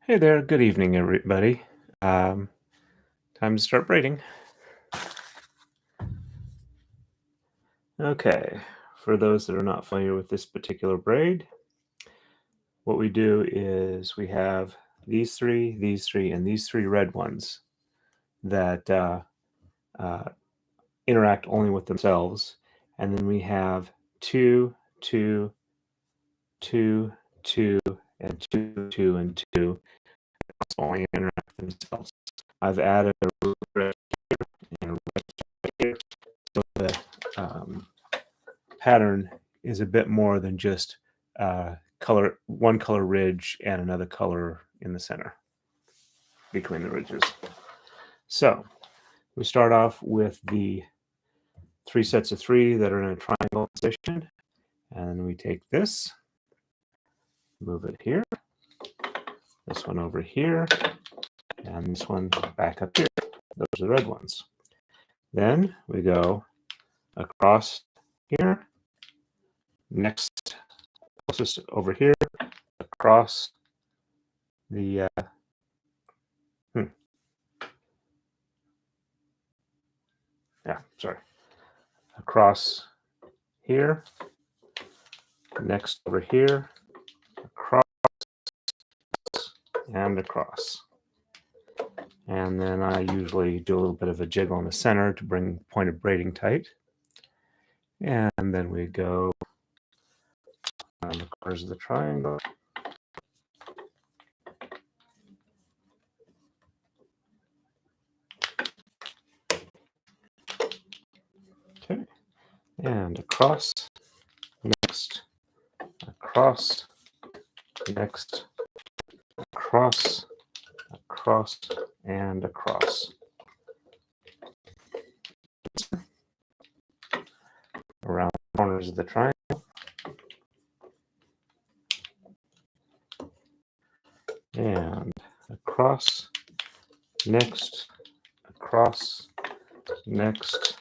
Hey there, good evening, everybody. Time to start braiding. Okay, for those that are not familiar with this particular braid, what we do is we have these three, and these three red ones that interact only with themselves. And then we have two, two, two, two, and two, two, and two. Only interact with themselves. I've added a red here and a red here, so the pattern is a bit more than just one color ridge and another color in the center between the ridges. So we start off with the 3 sets of 3 that are in a triangle position, and then we take this, move it here, this one over here, and this one back up here. Those are the red ones. Then we go across here, next closest over here, across the across here, next over here, across and across. And then I usually do a little bit of a jiggle in the center to bring point of braiding tight. And then we go on the corners of the triangle. Okay, and across, next, across, next, across, across, and across. Around the corners of the triangle. And across, next, across, next,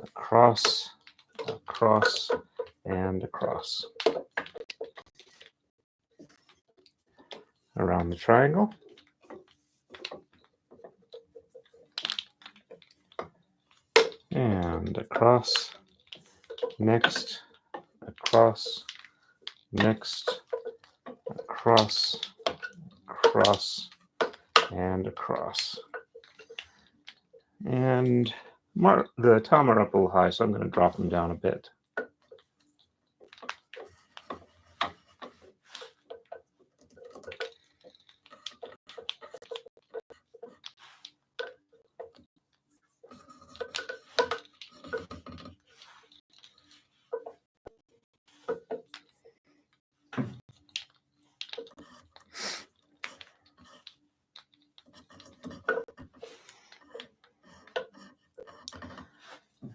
across, across, and across. Around the triangle. And across, next, across, next, across, across, and across. And the tom are up a little high, so I'm going to drop them down a bit.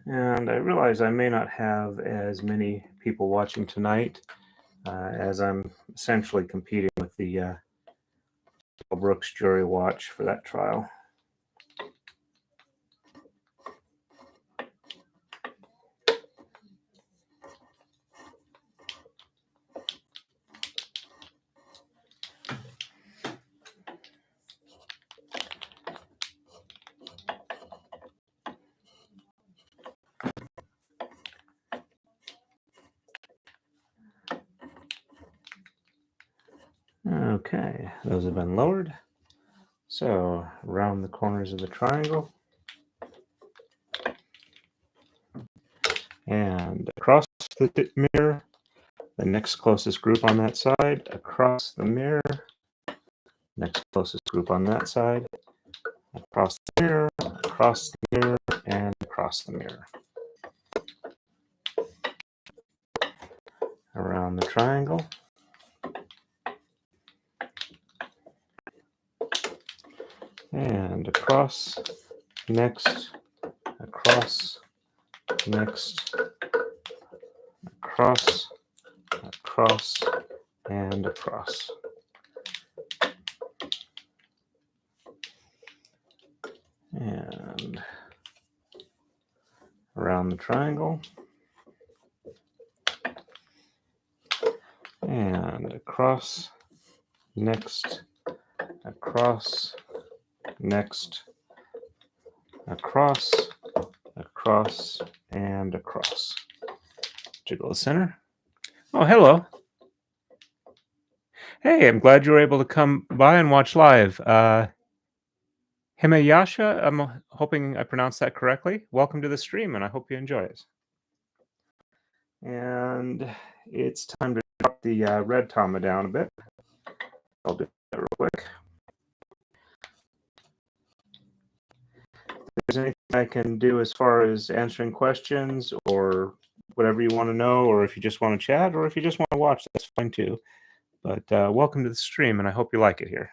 And I realize I may not have as many people watching tonight as I'm essentially competing with the Brooks jury watch for that trial. Okay, those have been lowered. So around the corners of the triangle. And across the mirror, the next closest group on that side, across the mirror, next closest group on that side, across the mirror, and across the mirror. Around the triangle. And across, next, across, next, across, across, and across. And around the triangle. And across, next, across, next, across, across, and across. Jiggle the center. Oh, hello. Hey, I'm glad you were able to come by and watch live. Himayasha, I'm hoping I pronounced that correctly. Welcome to the stream, and I hope you enjoy it. And it's time to drop the red tama down a bit. I'll do that real quick. If there's anything I can do as far as answering questions or whatever you want to know, or if you just want to chat, or if you just want to watch, that's fine too. But welcome to the stream, and I hope you like it here.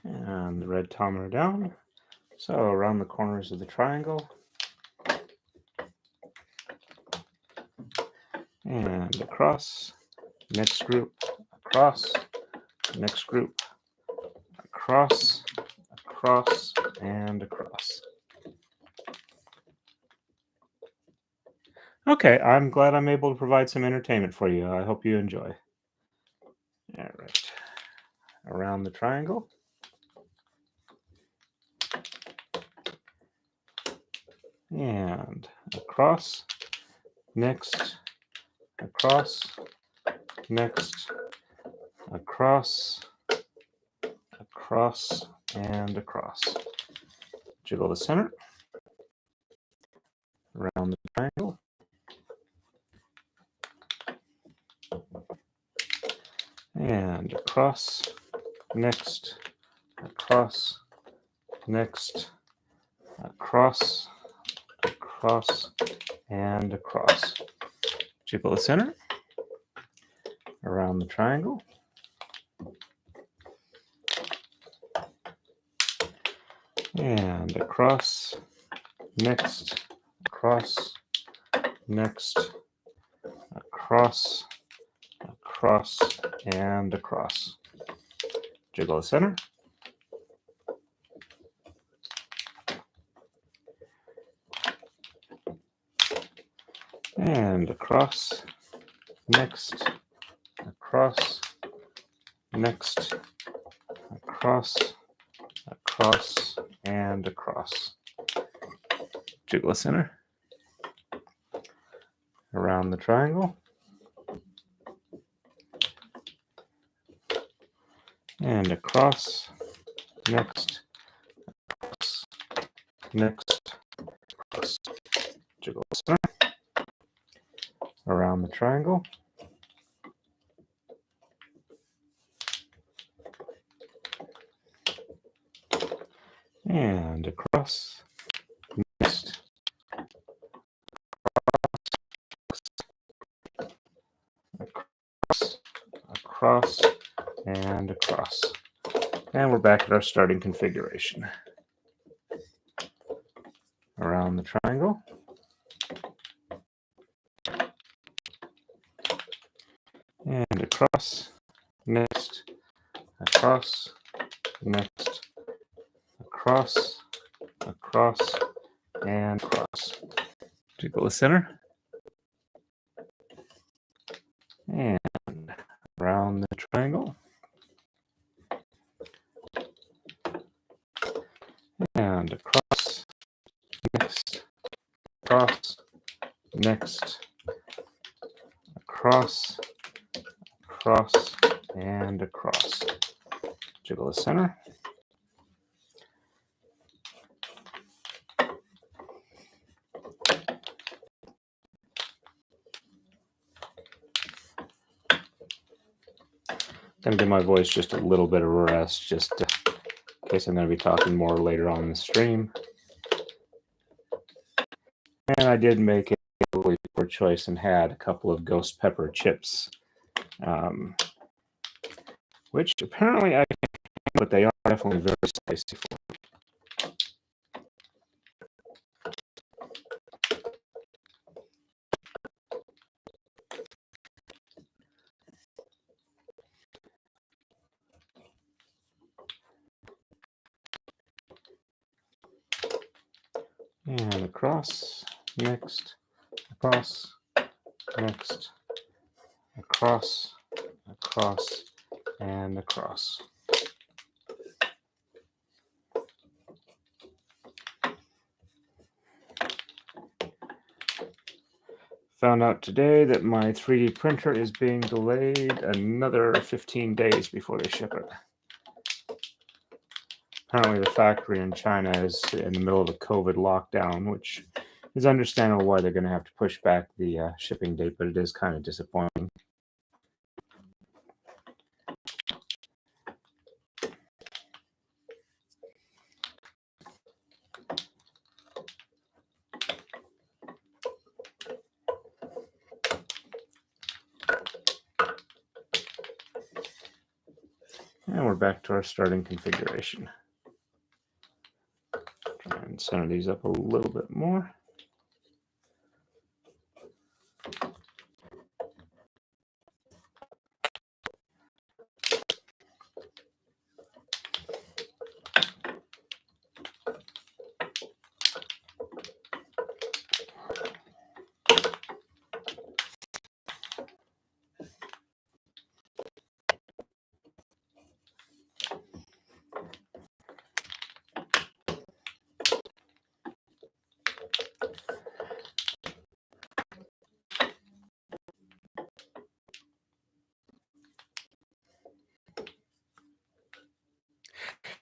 And the red tama down. So around the corners of the triangle. And across, next group, across, next group, across, across, and across. Okay, I'm glad I'm able to provide some entertainment for you. I hope you enjoy. All right. Around the triangle. And across, next, across, next, across, across, and across. Jiggle the center. Around the triangle. And across, next, across, next, across, across, and across. Jiggle the center. Around the triangle. And across, next, across, next, across, across, and across. Jiggle the center. And across, next, across, next, across, across, and across. Jiggle the center. Around the triangle. And across, next, across, next, across. Jiggle the center. Around the triangle. And across, next, across, across, and across. And we're back at our starting configuration. Around the triangle. And across, next, across, next, across, across, and across. Jiggle the center. And around the triangle. And across, next, across, next, across, across, and across. Jiggle the center. Gonna give my voice just a little bit of a rest, just in case I'm gonna be talking more later on in the stream. And I did make a really poor choice and had a couple of ghost pepper chips, which apparently I can, but they are definitely very spicy for me. and across, next, across, next, across, across, and across. Found out today that my 3D printer is being delayed another 15 days before they ship it. Apparently the factory in China is in the middle of a COVID lockdown, which is understandable why they're going to have to push back the shipping date, but it is kind of disappointing. And we're back to our starting configuration. Try and center these up a little bit more.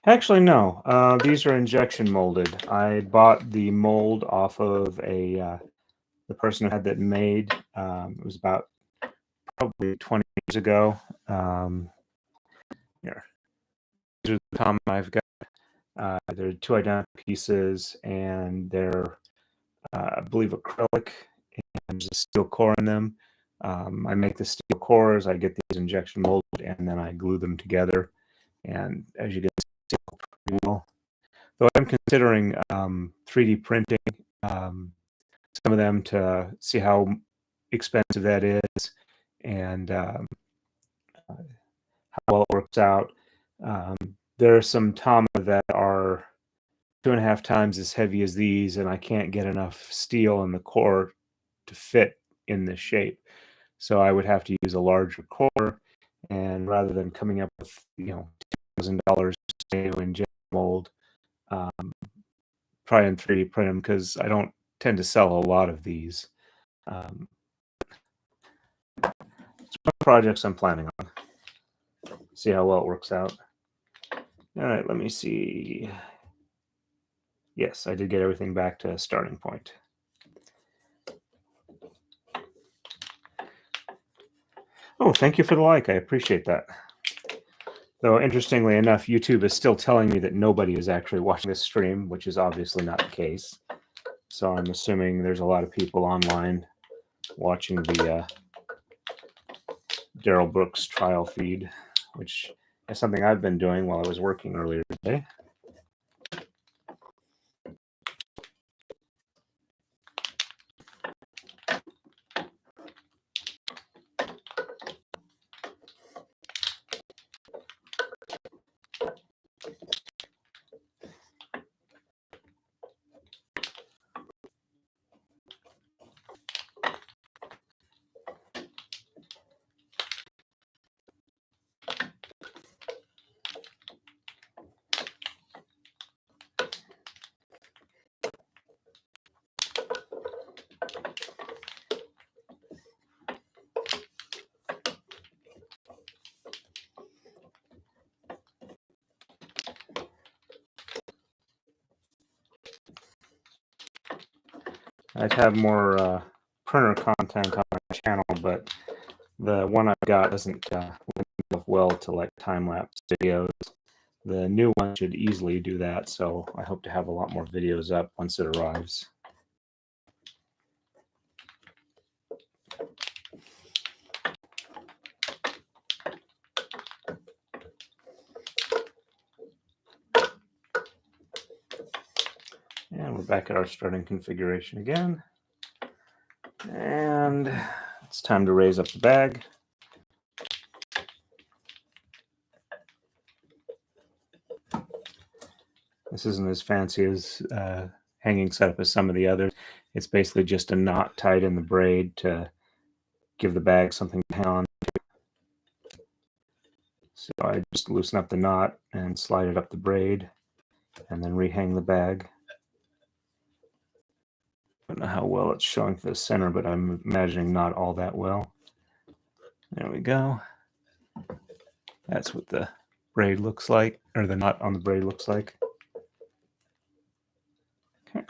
Actually, no. These are injection molded. I bought the mold off of the person who had that made. It was about probably 20 years ago. Here, these are the common I've got. They're two identical pieces, and they're, I believe, acrylic, and there's a steel core in them. I make the steel cores. I get these injection molded, and then I glue them together. And as you can see, pretty well. Though I'm considering 3D printing some of them to see how expensive that is and how well it works out. There are some Tama that are 2.5 times as heavy as these, and I can't get enough steel in the core to fit in this shape. So I would have to use a larger core, and rather than coming up with $2,000 to inject mold, try and 3D print them because I don't tend to sell a lot of these. It's one of the projects I'm planning on. See how well it works out. All right, let me see. Yes, I did get everything back to starting point. Oh, thank you for the like. I appreciate that. Though, interestingly enough, YouTube is still telling me that nobody is actually watching this stream, which is obviously not the case. So I'm assuming there's a lot of people online watching the Daryl Brooks trial feed, which is something I've been doing while I was working earlier today. I'd have more printer content on my channel, but the one I've got doesn't lend itself well to like time-lapse videos. The new one should easily do that, so I hope to have a lot more videos up once it arrives. And we're back at our starting configuration again. And it's time to raise up the bag. This isn't as fancy as hanging setup as some of the others. It's basically just a knot tied in the braid to give the bag something to hang on to. So I just loosen up the knot and slide it up the braid and then rehang the bag. I don't know how well it's showing for the center, but I'm imagining not all that well. There we go. That's what the braid looks like, or the knot on the braid looks like. Okay.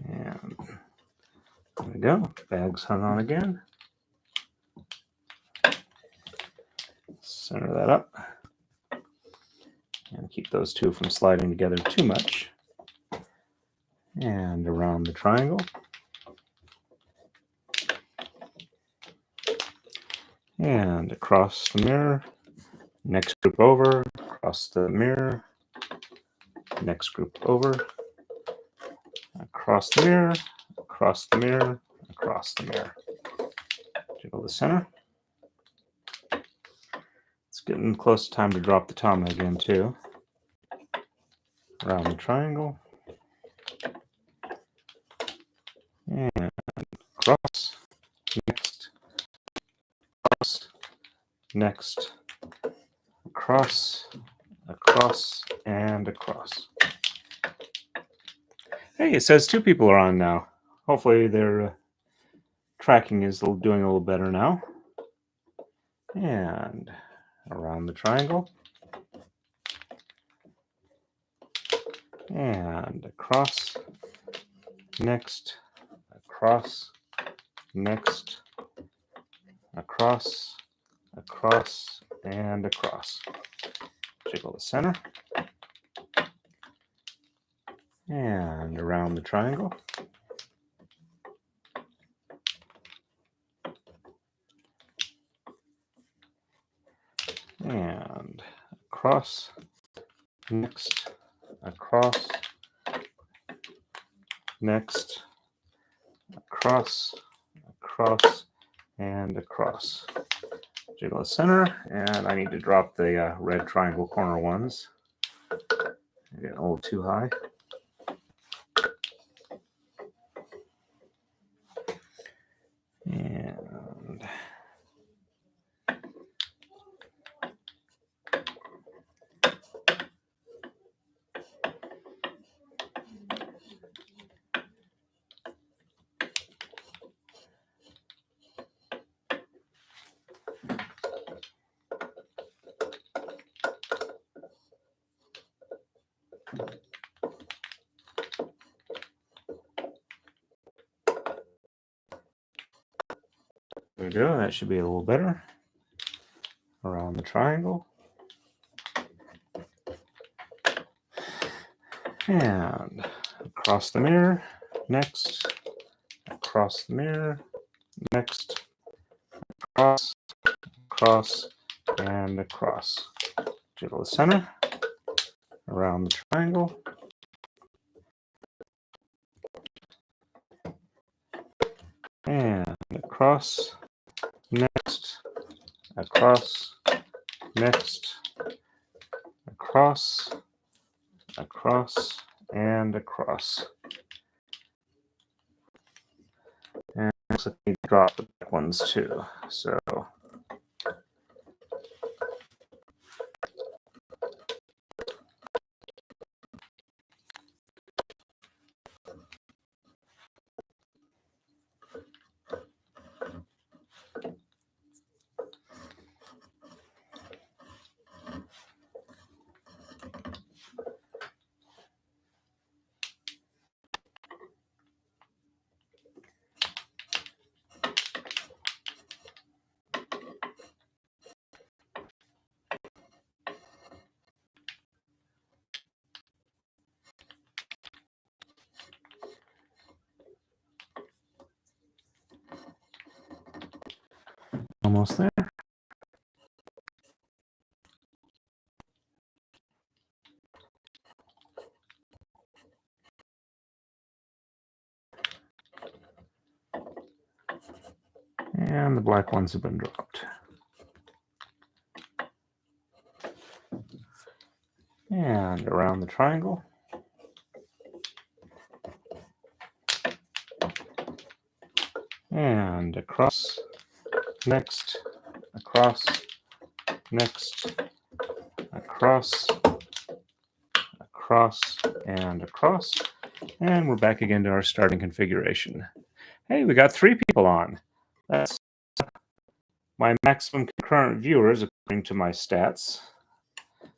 And there we go. Bag's hung on again. Center that up. And keep those two from sliding together too much. And around the triangle. And across the mirror. Next group over. Across the mirror. Next group over. Across the mirror. Across the mirror. Across the mirror. Jiggle the center. It's getting close to time to drop the tama again too. Around the triangle. And across. Next. Across. Next. Across. Across. And across. Hey, it says 2 people are on now. Hopefully their tracking is doing a little better now. And around the triangle. And across. Next. Across. Next. Across. Across. And across. Jiggle the center. And around the triangle. And across, next, across, next, across, across, and across. Jiggle the center, and I need to drop the red triangle corner ones. They're getting a little too high. And there we go. That should be a little better. Around the triangle. And across the mirror. Next. Across the mirror. Next. Across. Across. And across. Jiggle the center. Around the triangle. And across. Next. Across. Next. Across. Across. And across. And looks like we drop the back ones too. So almost there. And the black ones have been dropped. And around the triangle. And across, next, across, next, across, across, and across. And we're back again to our starting configuration. Hey, we got 3 people on. That's my maximum concurrent viewers according to my stats.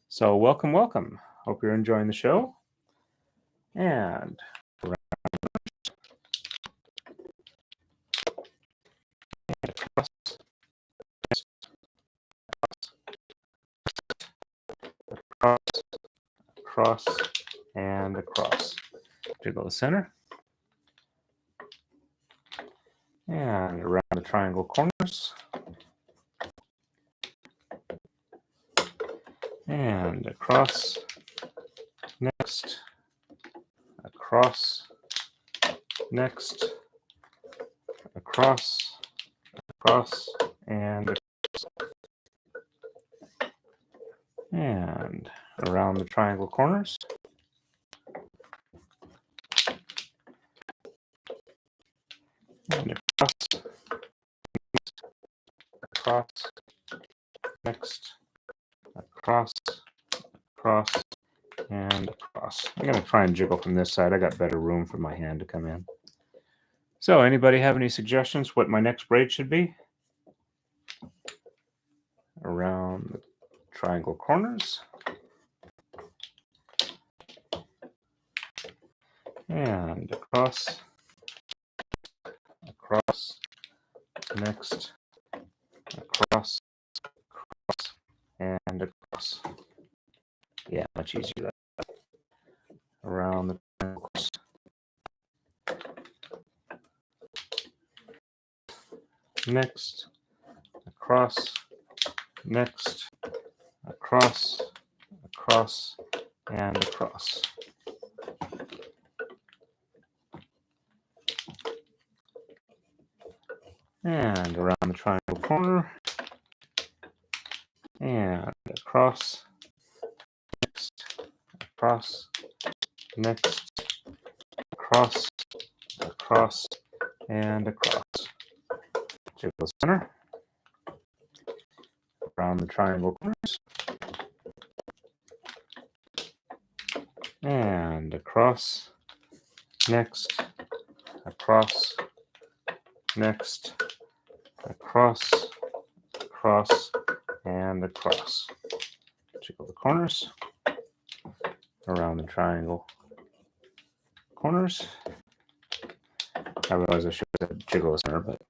So welcome, welcome. Hope you're enjoying the show. And across, across, and across. Jiggle the center. And around the triangle corners. And across, next, across, next, across, across, and across. And around the triangle corners. And across, next, across, across, and across. I'm going to try and jiggle from this side. I got better room for my hand to come in. So anybody have any suggestions what my next braid should be? Around the triangle corners. And across, across, next, across, across, and across. Yeah, much easier that way. Around the triangles. Next, across, next, across, across, and across. And around the triangle corner. And across, next, across, next, across, across, and across. Jiggle the center. Around the triangle corners. And across, next, across, next, across, across, and across. Jiggle the corners. Around the triangle corners. I realize I should have said jiggle the center, but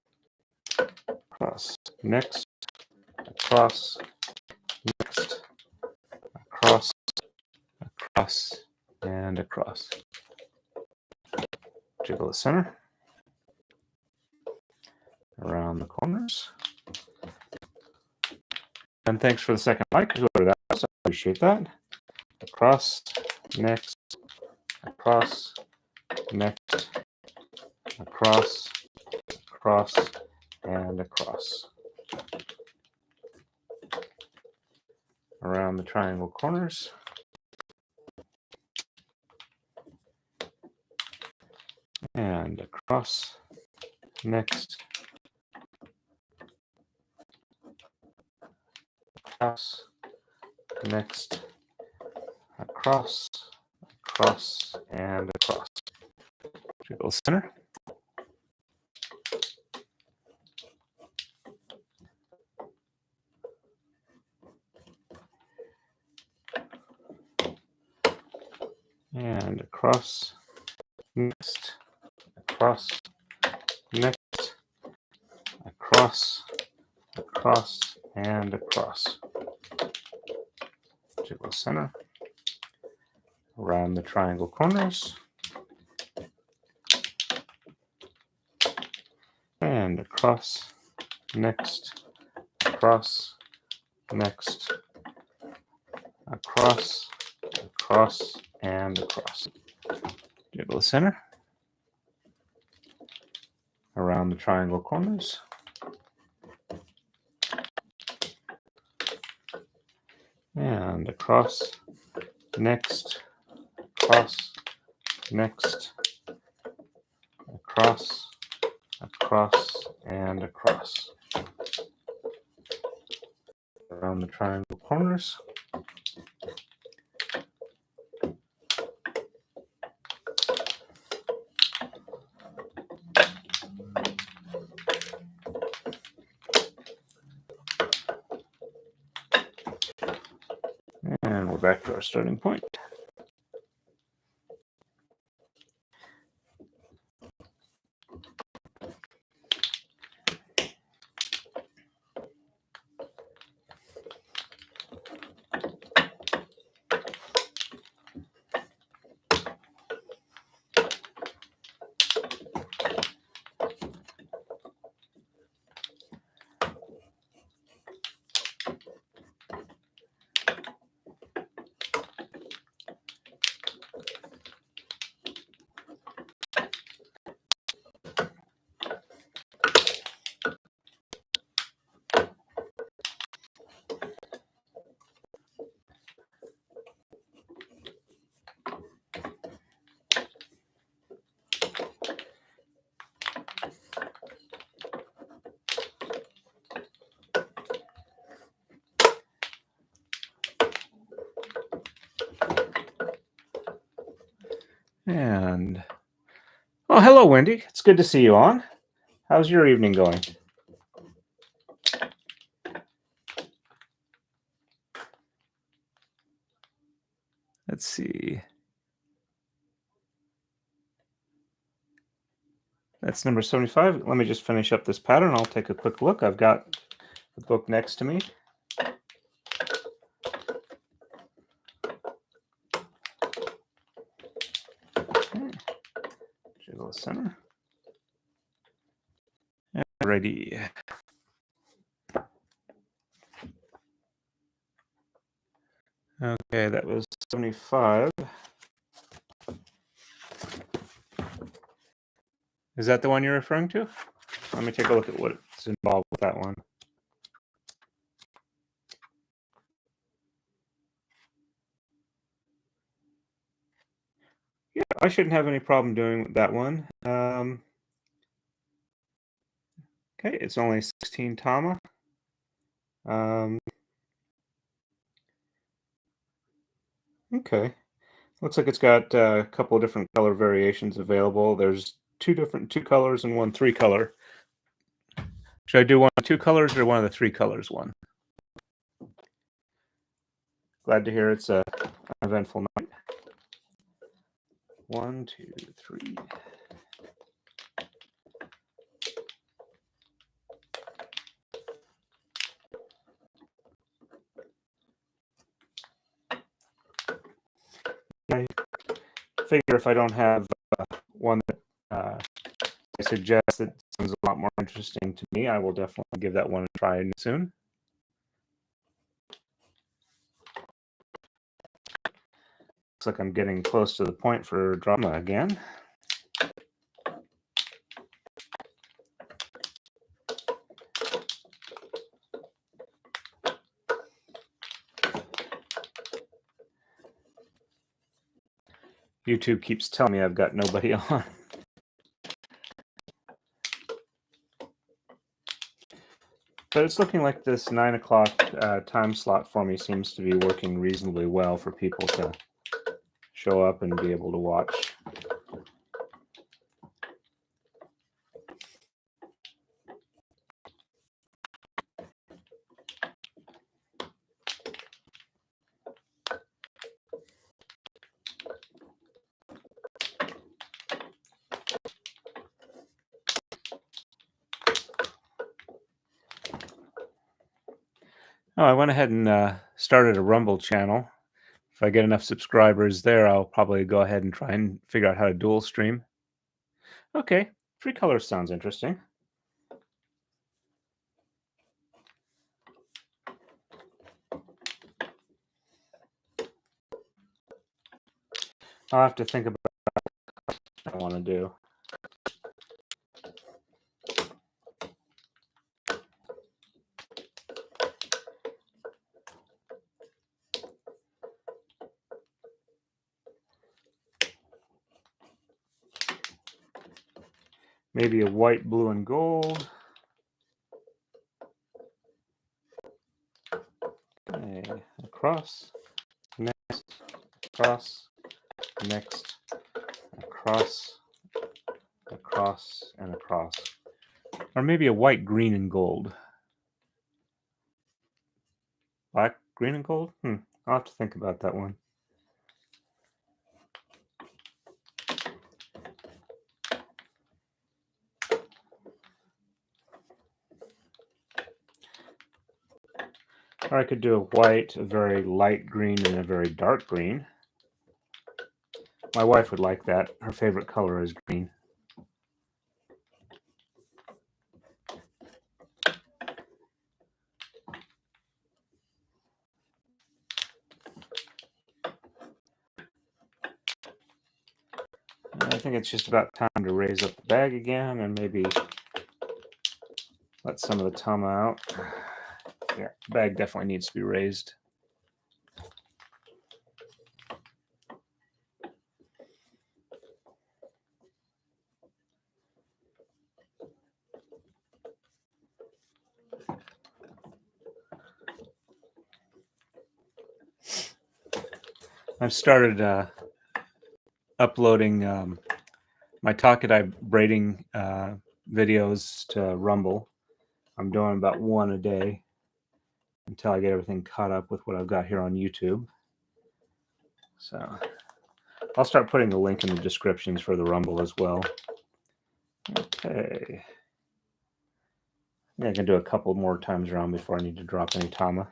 across, next, across, next, across, across, and across. Jiggle the center. Around the corners. And thanks for the second like, whoever that was. I appreciate that. Across, next, across, next, across, across, and across. Around the triangle corners. And across, next, across, next, across, across, and across. Jiggle center. And across, next, across, next, across, across, and across. Jiggle center. Around the triangle corners. And across, next, across, next, across, across, and across. Jiggle the center. Around the triangle corners. and across, next, across, next, across, across, and across. Around the triangle corners. And we're back to our starting point. And, well, hello, Wendy. It's good to see you on. How's your evening going? Let's see. That's number 75. Let me just finish up this pattern. I'll take a quick look. I've got the book next to me. Okay. Jiggle the center. And ready. Okay, that was 75. Is that the one you're referring to? Let me take a look at what's involved with that one. Yeah, I shouldn't have any problem doing that one. Okay, it's only 16 tama. Okay, looks like it's got a couple of different color variations available. There's two colors and one 3-color. Should I do one of the 2 colors or one of the 3 colors one? Glad to hear it's an eventful night. 1, 2, 3. I figure if I don't have one that I suggest that sounds a lot more interesting to me, I will definitely give that one a try soon. Looks like I'm getting close to the point for drama again. YouTube keeps telling me I've got nobody on. But it's looking like this 9 o'clock time slot for me seems to be working reasonably well for people to show up and be able to watch. Oh, I went ahead and started a Rumble channel. If I get enough subscribers there, I'll probably go ahead and try and figure out how to dual stream. Okay, 3 colors sounds interesting. I'll have to think about what I want to do. maybe a white, blue, and gold. Okay, across, next, across, next, across, across, and across. Or maybe a white, green, and gold. Black, green, and gold? I'll have to think about that one. Or I could do a white, a very light green, and a very dark green. My wife would like that. Her favorite color is green. I think it's just about time to raise up the bag again and maybe let some of the tama out. Yeah, the bag definitely needs to be raised. I've started uploading my takadai braiding videos to Rumble. I'm doing about one a day until I get everything caught up with what I've got here on YouTube. So I'll start putting a link in the descriptions for the Rumble as well. Okay. I can do a couple more times around before I need to drop any tama.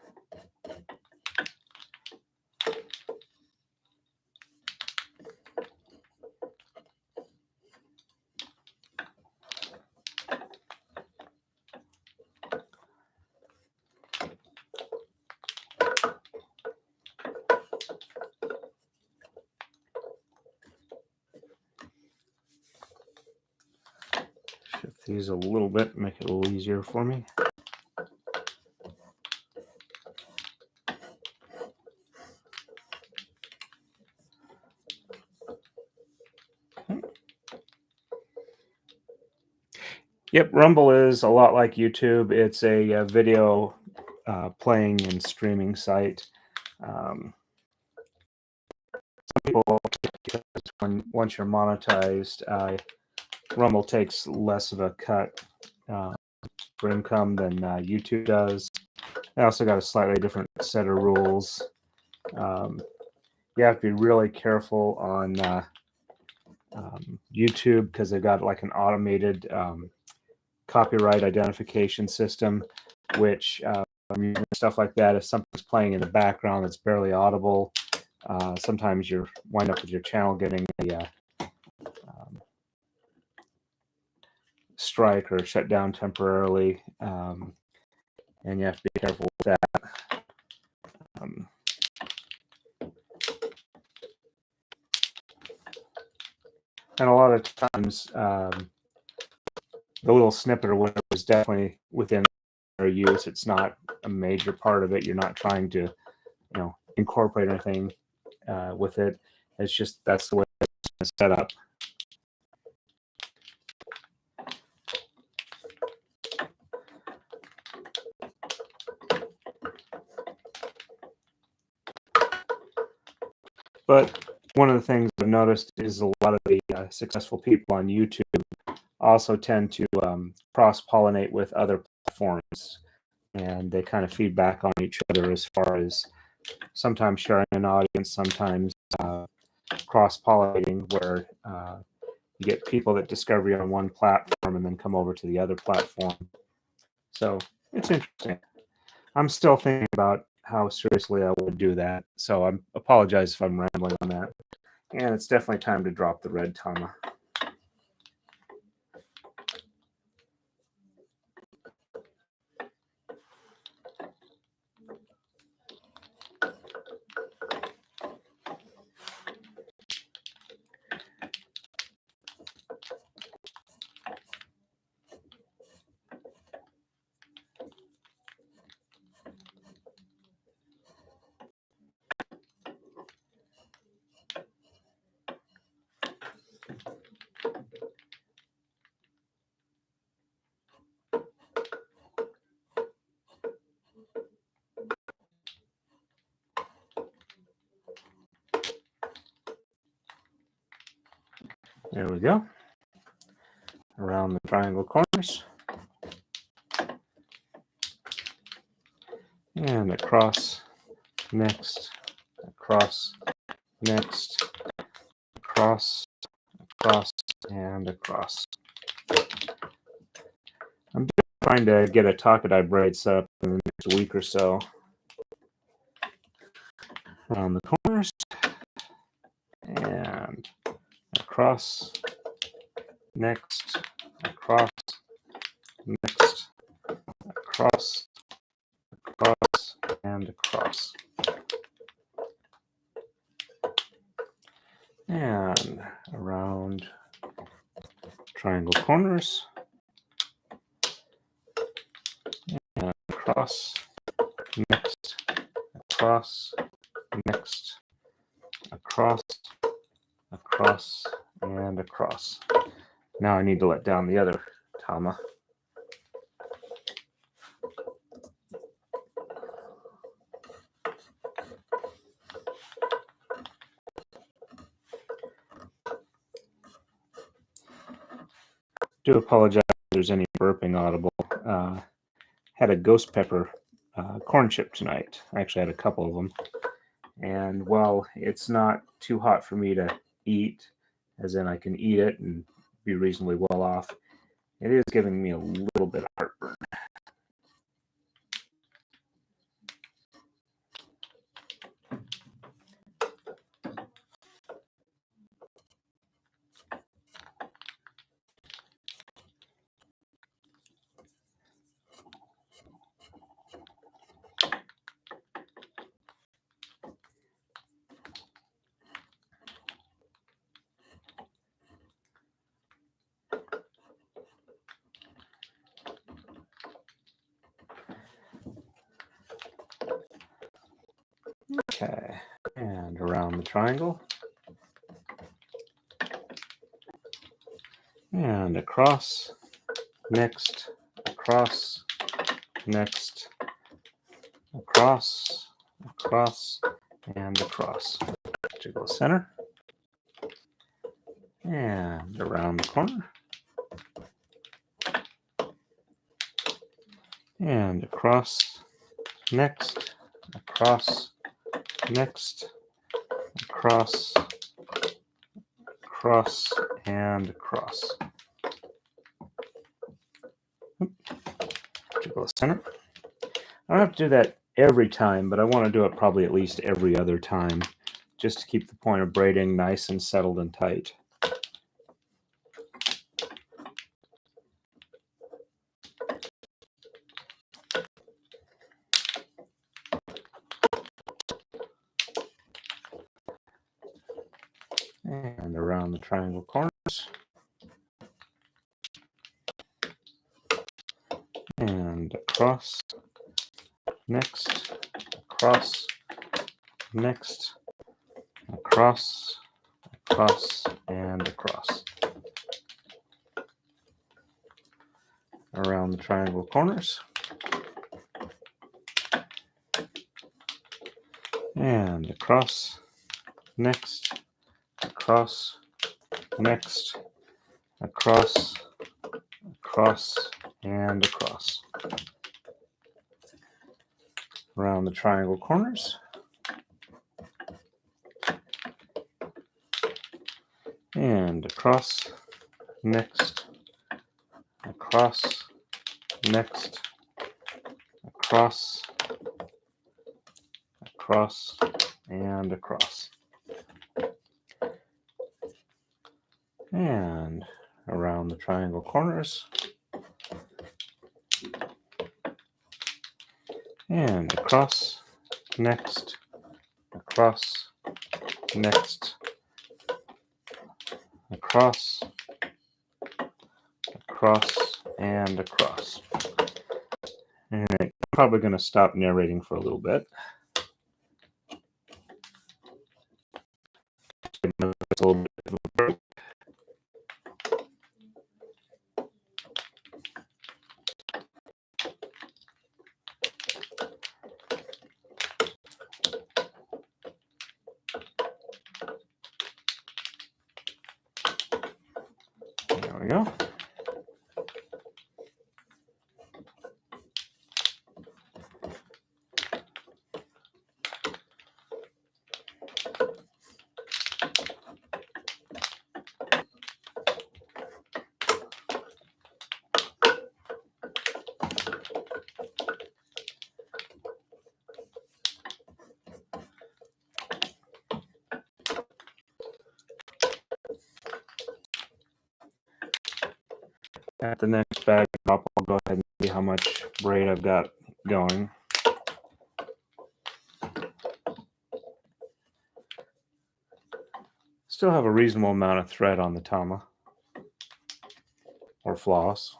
Shift these a little bit, make it a little easier for me. Yep, Rumble is a lot like YouTube. It's a video playing and streaming site. Some people, once you're monetized, Rumble takes less of a cut for income than YouTube does. They also got a slightly different set of rules. You have to be really careful on YouTube because they've got like an automated copyright identification system, which stuff like that, if something's playing in the background that's barely audible, sometimes you wind up with your channel getting a strike or shut down temporarily, and you have to be careful with that. And a lot of times, the little snippet or whatever is definitely within their use. It's not a major part of it. You're not trying to, incorporate anything with it. It's just that's the way it's set up. But one of the things I've noticed is a lot of the successful people on YouTube also tend to cross-pollinate with other platforms, and they kind of feedback on each other as far as sometimes sharing an audience, sometimes cross-pollinating, where you get people that discover you on one platform and then come over to the other platform. So it's interesting. I'm still thinking about how seriously I would do that, so I apologize if I'm rambling on that. And it's definitely time to drop the red tama. There we go. Around the triangle corners. And across, next, across, next, across, across, and across. I'm trying to get a takadai braid set up in the next week or so. Around the corners, and across, next, across, next, across, across, and across. And around triangle corners, and across, next, across, next, across, across, and across. Now I need to let down the other tama. Do apologize if there's any burping audible. Had a ghost pepper corn chip tonight. I actually had a couple of them. And while it's not too hot for me to eat, as in I can eat it and be reasonably well off, it is giving me a little bit of heartburn. Okay, and around the triangle. And across, next, across, next, across, across, and across. To go center. And around the corner. And across, next, across, next, across, across, and across. To go center. I don't have to do that every time, but I want to do it probably at least every other time, just to keep the point of braiding nice and settled and tight. And around the triangle corners. And across, next, across, next, across, across, and across. Around the triangle corners. And across, next, across, next, across, across, and across. Around the triangle corners. And across, next, across, next, across, across, and across. And around the triangle corners. And across, next, across, next, across, across, and across. And I'm probably going to stop narrating for a little bit. It's a little bit of a break. we go. At the next bag drop, I'll go ahead and see how much braid I've got going. Still have a reasonable amount of thread on the tama or floss.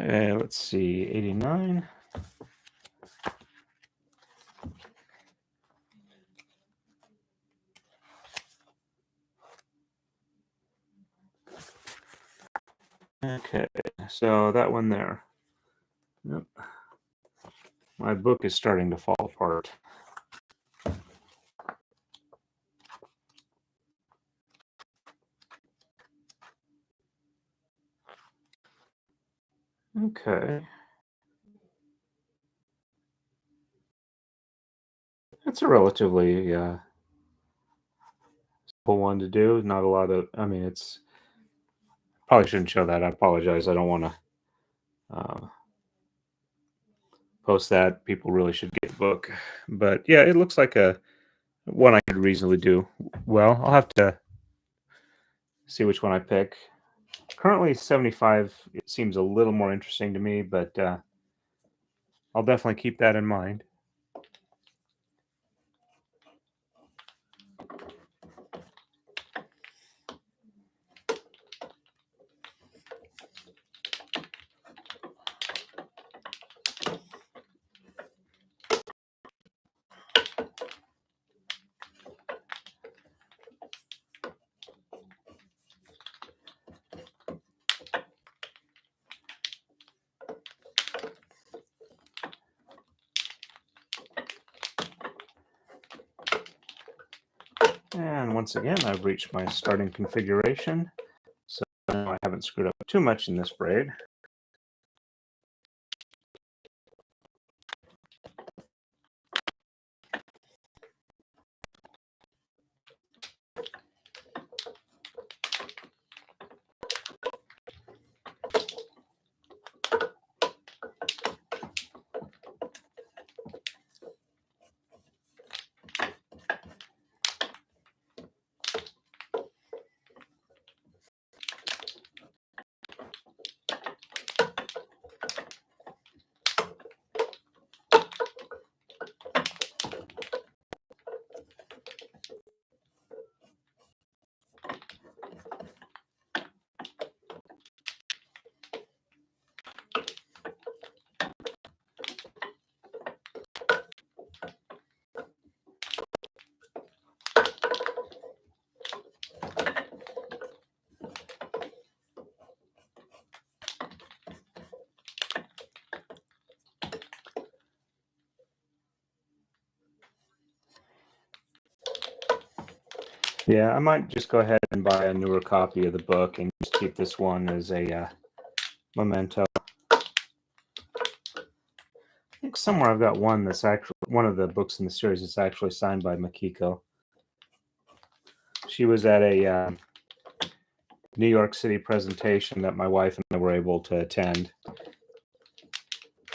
Okay, let's see, 89. Okay, so that one there. Yep. My book is starting to fall apart. Okay. It's a relatively simple one to do. Not a lot of, I mean, it's probably shouldn't show that. I apologize. I don't want to post that. People really should get the book. But yeah, it looks like a one I could reasonably do well. I'll have to see which one I pick. Currently 75, it seems a little more interesting to me, but I'll definitely keep that in mind. And once again, I've reached my starting configuration, so I haven't screwed up too much in this braid. Yeah, I might just go ahead and buy a newer copy of the book and just keep this one as a memento. I think somewhere I've got one that's actually one of the books in the series that's actually signed by Makiko. She was at a New York City presentation that my wife and I were able to attend.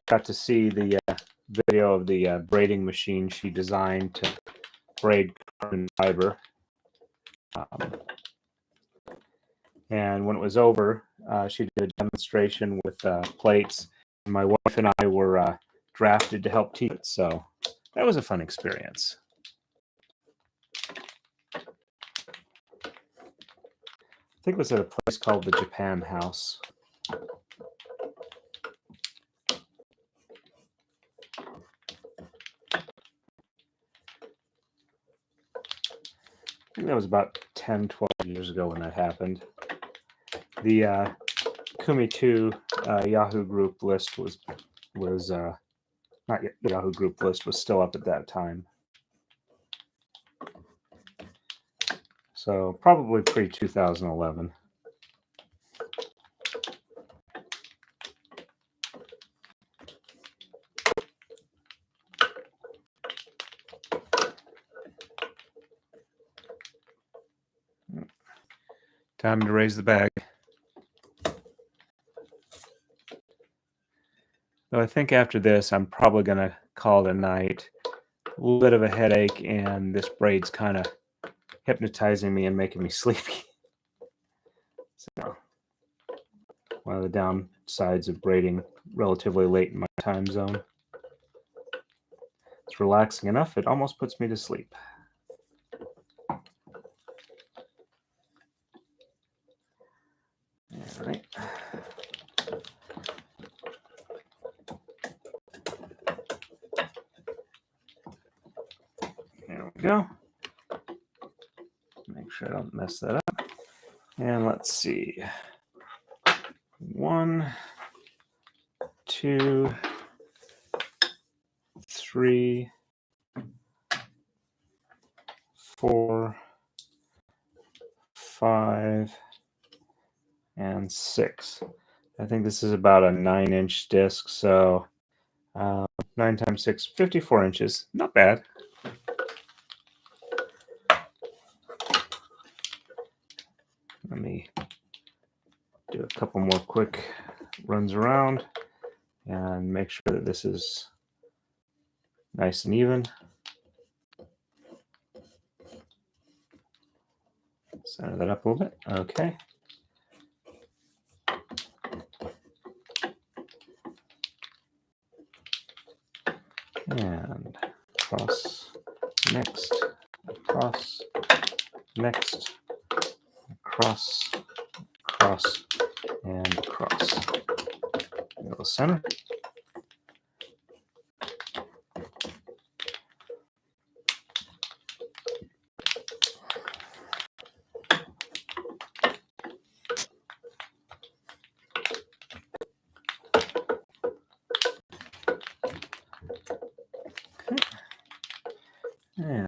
Got to see the video of the braiding machine she designed to braid carbon fiber. And when it was over, she did a demonstration with plates. And my wife and I were drafted to help teach it. So that was a fun experience. I think it was at a place called the Japan House. I think that was about 10, 12 years ago when that happened. The Kumi 2 Yahoo group list was not yet, the Yahoo group list was still up at that time. So probably pre-2011. Time to raise the bag. So I think after this, I'm probably going to call it a night. A little bit of a headache, and this braid's kind of hypnotizing me and making me sleepy. So one of the downsides of braiding relatively late in my time zone. It's relaxing enough, it almost puts me to sleep. All right. There we go. Make sure I don't mess that up. And let's see. 1, 2, 3, 4, 5, and 6. I think this is about a 9-inch disc, so 9 times 6, 54 inches. Not bad. Let me do a couple more quick runs around and make sure that this is nice and even. Center that up a little bit. Okay. And cross, next, cross, next, cross, cross, and cross. Go center. And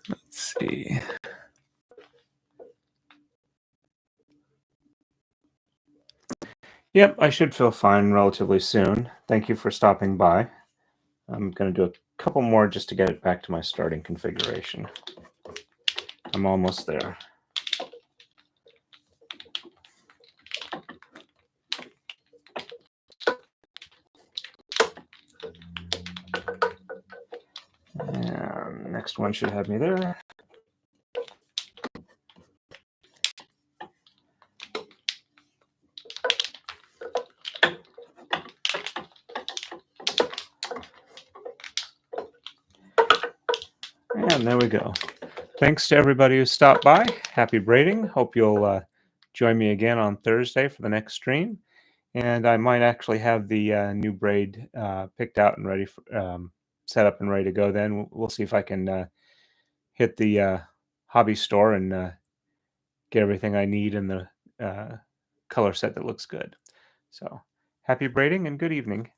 let's see. Yep, I should feel fine relatively soon. Thank you for stopping by. I'm going to do a couple more just to get it back to my starting configuration. I'm almost there. And next one should have me there. And there we go. Thanks to everybody who stopped by. Happy braiding. Hope you'll join me again on Thursday for the next stream. And I might actually have the new braid picked out and ready, for, set up and ready to go then. We'll see if I can hit the hobby store and get everything I need in the color set that looks good. So happy braiding and good evening.